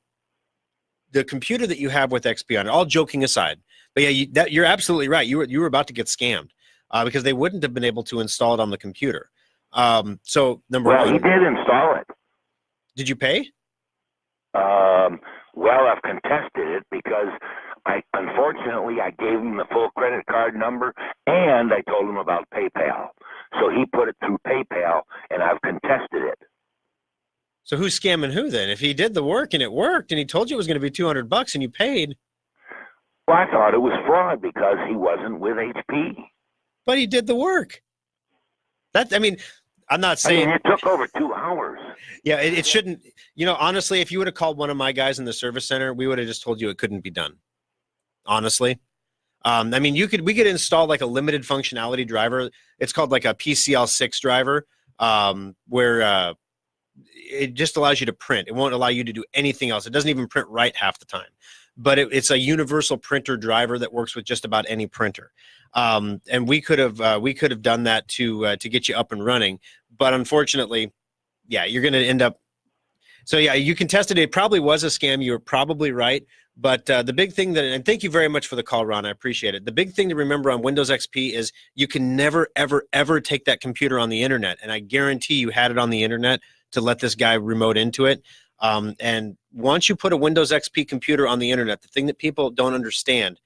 computer that you have with XP on it. All joking aside, but yeah, you're absolutely right. You were about to get scammed because they wouldn't have been able to install it on the computer. So number one. Well, he did install it. Did you pay? Well, I've contested it because unfortunately I gave him the full credit card number and I told him about PayPal. So he put it through PayPal and I've contested it. So who's scamming who then? If he did the work and it worked and he told you it was going to be $200 and you paid. Well, I thought it was fraud because he wasn't with HP. But he did the work. I'm not saying it took over 2 hours. Yeah, it shouldn't. Honestly, if you would have called one of my guys in the service center, we would have just told you it couldn't be done. Honestly, we could install like a limited functionality driver. It's called like a PCL6 driver, where it just allows you to print. It won't allow you to do anything else. It doesn't even print right half the time. But it's a universal printer driver that works with just about any printer. And we could have done that to get you up and running. But unfortunately, yeah, you're going to end up. So yeah, you contested it. It probably was a scam. You were probably right. But the big thing and thank you very much for the call, Ron. I appreciate it. The big thing to remember on Windows XP is you can never, ever, ever take that computer on the internet. And I guarantee you had it on the internet to let this guy remote into it. And once you put a Windows XP computer on the internet, the thing that people don't understand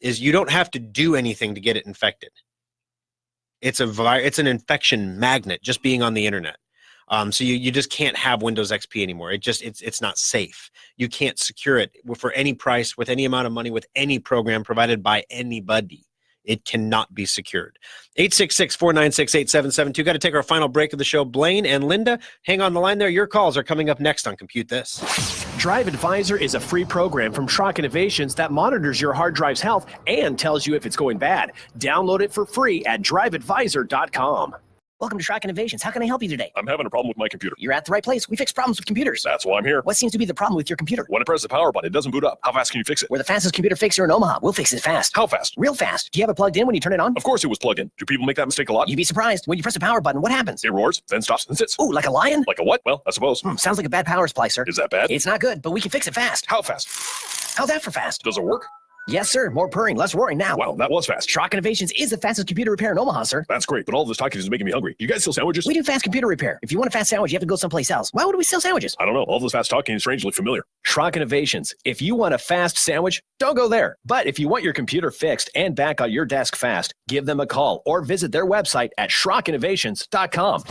is you don't have to do anything to get it infected. It's an infection magnet just being on the internet. So you just can't have Windows XP anymore. It's not safe. You can't secure it for any price, with any amount of money, with any program provided by anybody. It cannot be secured. 866-496-8772. Got to take our final break of the show. Blaine and Linda, hang on the line there. Your calls are coming up next on Compute This. Drive Advisor is a free program from Schrock Innovations that monitors your hard drive's health and tells you if it's going bad. Download it for free at driveadvisor.com. Welcome to Schrock Innovations. How can I help you today? I'm having a problem with my computer. You're at the right place. We fix problems with computers. That's why I'm here. What seems to be the problem with your computer? When I press the power button, it doesn't boot up. How fast can you fix it? We're the fastest computer fixer in Omaha. We'll fix it fast. How fast? Real fast. Do you have it plugged in when you turn it on? Of course it was plugged in. Do people make that mistake a lot? You'd be surprised. When you press the power button, what happens? It roars, then stops and sits. Ooh, like a lion? Like a what? Well, I suppose. Sounds like a bad power supply, sir. Is that bad? It's not good, but we can fix it fast. How fast? How's that for fast? Does it work? Yes, sir. More purring, less roaring now. Wow, that was fast. Schrock Innovations is the fastest computer repair in Omaha, sir. That's great, but all this talking is making me hungry. You guys sell sandwiches? We do fast computer repair. If you want a fast sandwich, you have to go someplace else. Why would we sell sandwiches? I don't know. All this fast talking is strangely familiar. Schrock Innovations. If you want a fast sandwich, don't go there. But if you want your computer fixed and back on your desk fast, give them a call or visit their website at SchrockInnovations.com.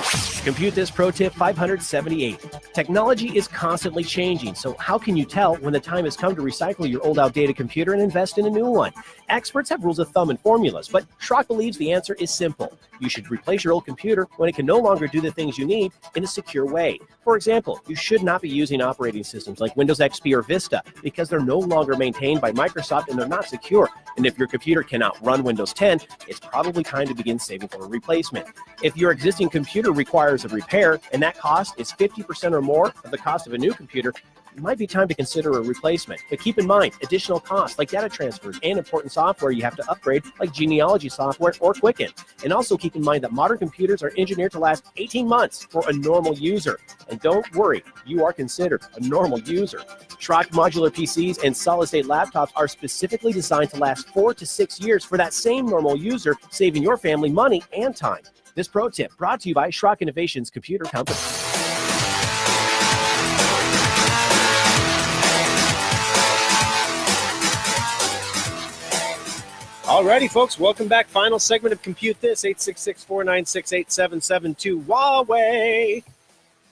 Compute This Pro Tip 578. Technology is constantly changing, so how can you tell when the time has come to recycle your old outdated computer and invest in a new one? Experts have rules of thumb and formulas, but Schrock believes the answer is simple. You should replace your old computer when it can no longer do the things you need in a secure way. For example, you should not be using operating systems like Windows XP or Vista because they're no longer maintained by Microsoft and they're not secure. And if your computer cannot run Windows 10, it's probably time to begin saving for a replacement. If your existing computer requires a repair and that cost is 50% or more of the cost of a new computer, it might be time to consider a replacement. But keep in mind, additional costs like data transfers and important software you have to upgrade like genealogy software or Quicken. And also keep in mind that modern computers are engineered to last 18 months for a normal user. And don't worry, you are considered a normal user. Schrock modular PCs and solid-state laptops are specifically designed to last 4 to 6 years for that same normal user, saving your family money and time. This pro tip brought to you by Schrock Innovations Computer Company. Alrighty, folks, welcome back. Final segment of Compute This, 866-496-8772. Huawei.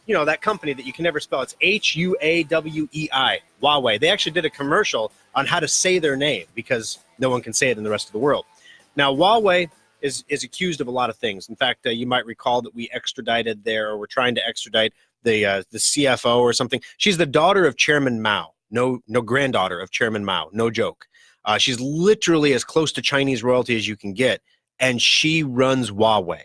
you know, that company that you can never spell. It's Huawei, Huawei. They actually did a commercial on how to say their name because no one can say it in the rest of the world. Now, Huawei is accused of a lot of things. In fact, you might recall that we extradited or we're trying to extradite the CFO or something. She's the daughter of Chairman Mao. No granddaughter of Chairman Mao. No joke. She's literally as close to Chinese royalty as you can get, and she runs Huawei.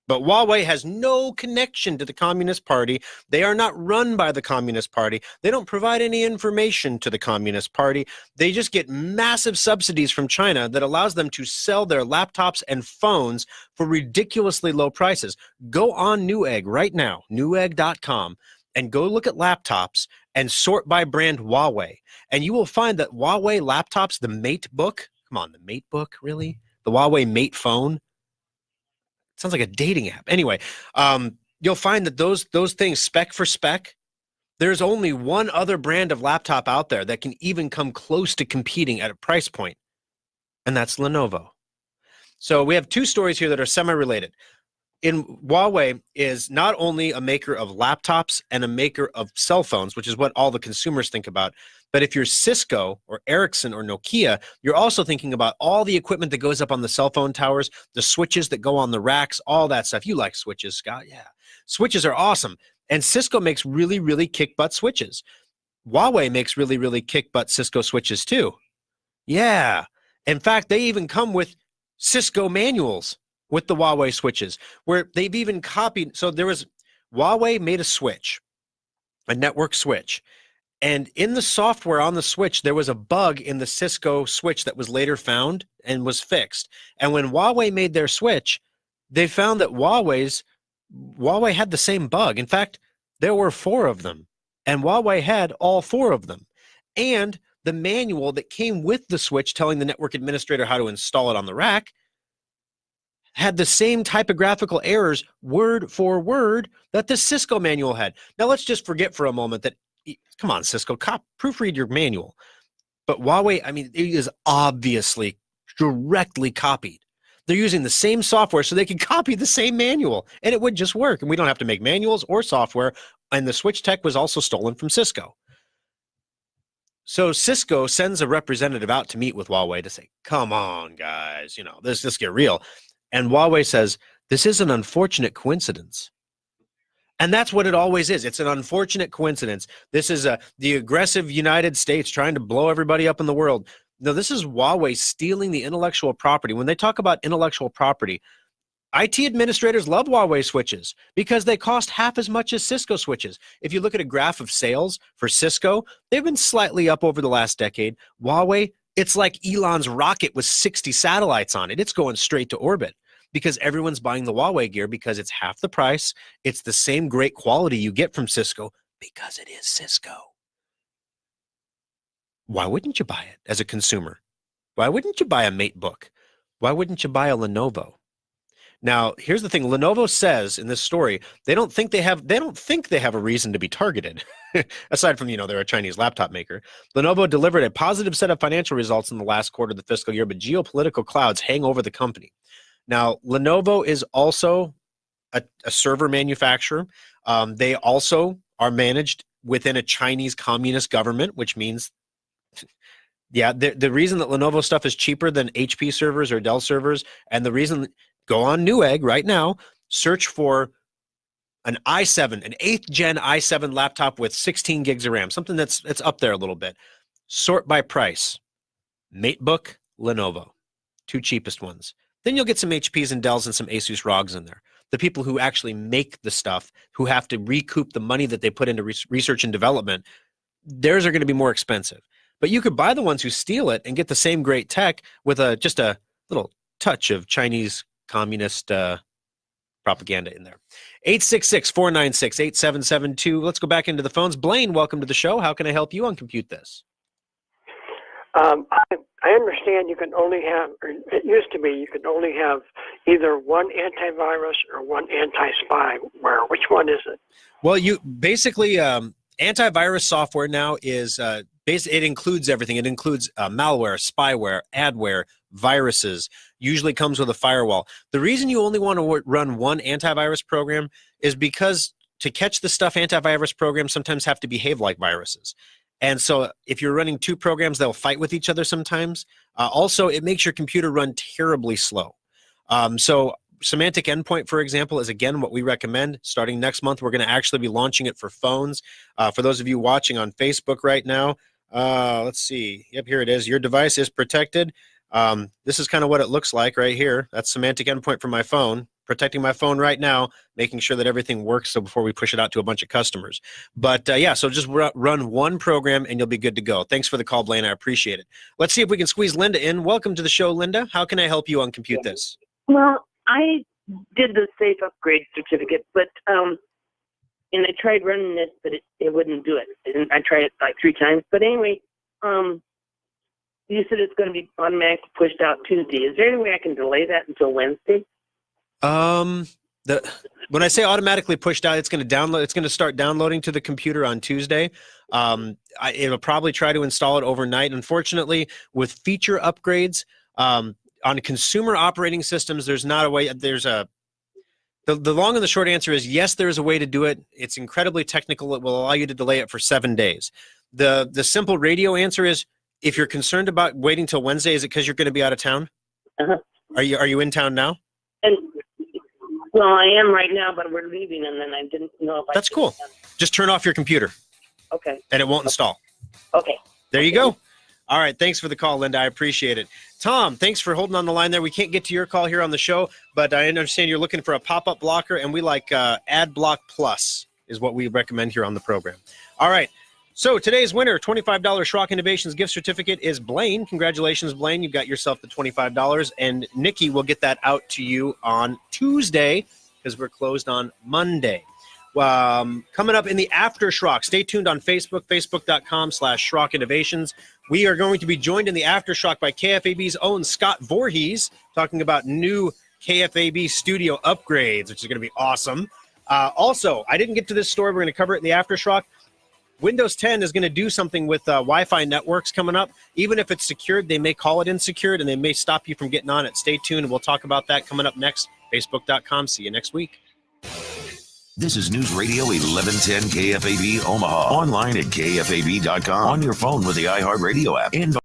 But Huawei has no connection to the Communist Party. They are not run by the Communist Party. They don't provide any information to the Communist Party. They just get massive subsidies from China that allows them to sell their laptops and phones for ridiculously low prices. Go on Newegg right now, newegg.com, and go look at laptops and sort by brand Huawei. And you will find that Huawei laptops, the MateBook, come on, the MateBook, really? The Huawei Mate phone? Sounds like a dating app. Anyway, you'll find that those things, spec for spec, there's only one other brand of laptop out there that can even come close to competing at a price point, and that's Lenovo. So we have two stories here that are semi-related. Huawei is not only a maker of laptops and a maker of cell phones, which is what all the consumers think about, but if you're Cisco or Ericsson or Nokia, you're also thinking about all the equipment that goes up on the cell phone towers, the switches that go on the racks, all that stuff. You like switches, Scott? Yeah. Switches are awesome. And Cisco makes really, really kick-butt switches. Huawei makes really, really kick-butt Cisco switches too. Yeah. In fact, they even come with Cisco manuals with the Huawei switches, where they've even copied. So Huawei made a switch, a network switch. And in the software on the switch, there was a bug in the Cisco switch that was later found and was fixed. And when Huawei made their switch, they found that Huawei had the same bug. In fact, there were 4 of them, and Huawei had all 4 of them. And the manual that came with the switch telling the network administrator how to install it on the rack had the same typographical errors word for word that the Cisco manual had. Now, let's just forget for a moment that, come on, Cisco, proofread your manual. But Huawei, I mean, it is obviously directly copied. They're using the same software so they can copy the same manual, and it would just work. And we don't have to make manuals or software. And the switch tech was also stolen from Cisco. So Cisco sends a representative out to meet with Huawei to say, come on, guys, you know, let's get real. And Huawei says, this is an unfortunate coincidence. And that's what it always is. It's an unfortunate coincidence. This is the aggressive United States trying to blow everybody up in the world. No, this is Huawei stealing the intellectual property. When they talk about intellectual property, IT administrators love Huawei switches because they cost half as much as Cisco switches. If you look at a graph of sales for Cisco, they've been slightly up over the last decade. Huawei, it's like Elon's rocket with 60 satellites on it. It's going straight to orbit because everyone's buying the Huawei gear because it's half the price. It's the same great quality you get from Cisco because it is Cisco. Why wouldn't you buy it as a consumer? Why wouldn't you buy a MateBook? Why wouldn't you buy a Lenovo? Now, here's the thing. Lenovo says in this story, they don't think they have a reason to be targeted. Aside from, they're a Chinese laptop maker. Lenovo delivered a positive set of financial results in the last quarter of the fiscal year, but geopolitical clouds hang over the company. Now, Lenovo is also a server manufacturer. They also are managed within a Chinese communist government, which means, yeah, the reason that Lenovo stuff is cheaper than HP servers or Dell servers, and the reason, go on Newegg right now, search for an i7, an 8th gen i7 laptop with 16 gigs of RAM, something that's up there a little bit. Sort by price. MateBook, Lenovo, 2 cheapest ones. Then you'll get some HPs and Dells and some Asus ROGs in there. The people who actually make the stuff, who have to recoup the money that they put into research and development, theirs are going to be more expensive. But you could buy the ones who steal it and get the same great tech with just a little touch of Chinese communist propaganda in there. 866-496-8772. Let's go back into the phones. Blaine, welcome to the show. How can I help you on Compute This? I understand you can only have, or it used to be, you could only have either one antivirus or one anti-spyware. Which one is it? Well, you basically, antivirus software now is, it includes everything. It includes malware, spyware, adware, viruses, usually comes with a firewall. The reason you only want to run one antivirus program is because to catch the stuff, antivirus programs sometimes have to behave like viruses. And so if you're running two programs, they'll fight with each other sometimes. Also, it makes your computer run terribly slow. So Semantic Endpoint, for example, is again what we recommend. Starting next month, we're going to actually be launching it for phones. For those of you watching on Facebook right now, let's see. Yep, here it is. Your device is protected. This is kind of what it looks like right here. That's Semantic Endpoint for my phone. Protecting my phone right now, making sure that everything works so before we push it out to a bunch of customers. But yeah, so just run one program and you'll be good to go. Thanks for the call, Blaine. I appreciate it. Let's see if we can squeeze Linda in. Welcome to the show, Linda. How can I help you on Compute This? Well, I did the safe upgrade certificate, but and I tried running this, but it wouldn't do it. I tried it like 3 times. But anyway, you said it's going to be automatically pushed out Tuesday. Is there any way I can delay that until Wednesday? When I say automatically pushed out, it's going to download. It's going to start downloading to the computer on Tuesday. It'll probably try to install it overnight. Unfortunately, with feature upgrades on consumer operating systems, there's not a way. The long and the short answer is yes, there is a way to do it. It's incredibly technical. It will allow you to delay it for 7 days. The simple radio answer is if you're concerned about waiting till Wednesday, is it because you're going to be out of town? Are you in town now? And well, I am right now, but we're leaving, and then I didn't know if I. That's cool. Just turn off your computer. Okay. And it won't install. Okay. There you go. All right. Thanks for the call, Linda. I appreciate it. Tom, thanks for holding on the line there. We can't get to your call here on the show, but I understand you're looking for a pop-up blocker, and we like AdBlock Plus is what we recommend here on the program. All right. So today's winner, $25 Schrock Innovations gift certificate is Blaine. Congratulations, Blaine. You've got yourself the $25, and Nikki will get that out to you on Tuesday because we're closed on Monday. Coming up in the After Schrock, stay tuned on Facebook, facebook.com/Schrock Innovations. We are going to be joined in the After Schrock by KFAB's own Scott Voorhees, talking about new KFAB studio upgrades, which is going to be awesome. Also, I didn't get to this story. We're going to cover it in the After Schrock. Windows 10 is going to do something with Wi-Fi networks coming up. Even if it's secured, they may call it insecured, and they may stop you from getting on it. Stay tuned, and we'll talk about that coming up next. Facebook.com. See you next week. This is News Radio 1110 KFAB Omaha. Online at KFAB.com. On your phone with the iHeartRadio app.